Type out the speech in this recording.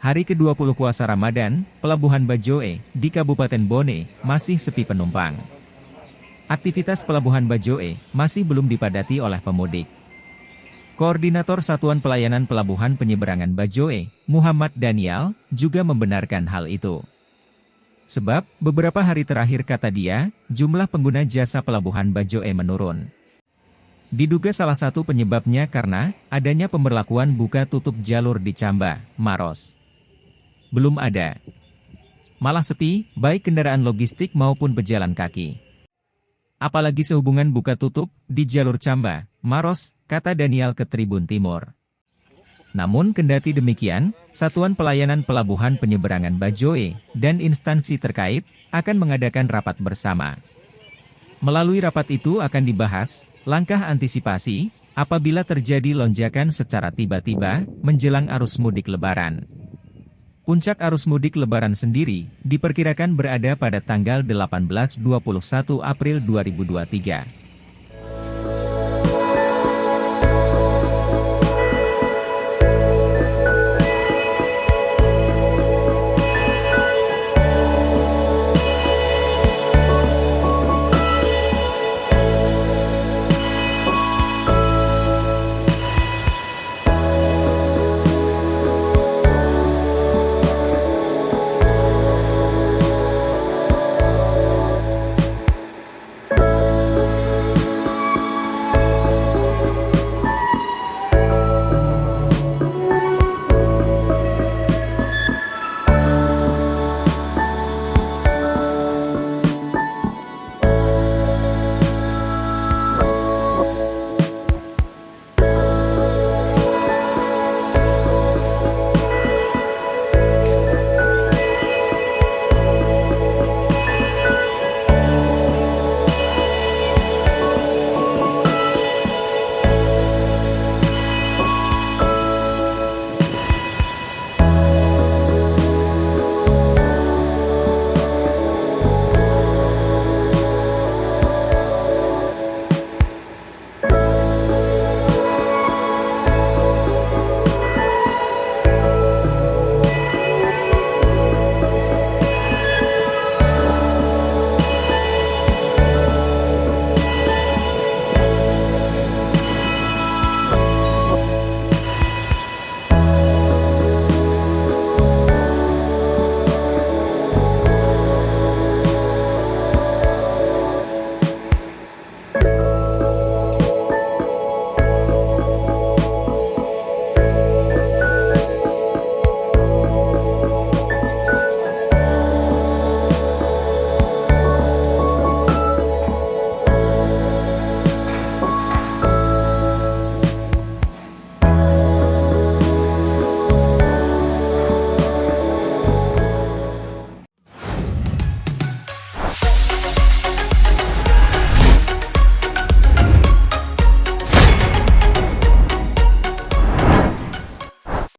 Hari ke-20 puasa Ramadan, Pelabuhan Bajoe, di Kabupaten Bone, masih sepi penumpang. Aktivitas Pelabuhan Bajoe masih belum dipadati oleh pemudik. Koordinator Satuan Pelayanan Pelabuhan Penyeberangan Bajoe, Muhammad Daniel, juga membenarkan hal itu. Sebab, beberapa hari terakhir kata dia, jumlah pengguna jasa Pelabuhan Bajoe menurun. Diduga salah satu penyebabnya karena adanya pemberlakuan buka tutup jalur di Camba, Maros. Belum ada. Malah sepi, baik kendaraan logistik maupun pejalan kaki. Apalagi sehubungan buka tutup di jalur Camba, Maros, kata Daniel ke Tribun Timur. Namun kendati demikian, Satuan Pelayanan Pelabuhan Penyeberangan Bajoe dan instansi terkait akan mengadakan rapat bersama. Melalui rapat itu akan dibahas langkah antisipasi apabila terjadi lonjakan secara tiba-tiba menjelang arus mudik Lebaran. Puncak arus mudik Lebaran sendiri diperkirakan berada pada tanggal 18-21 April 2023.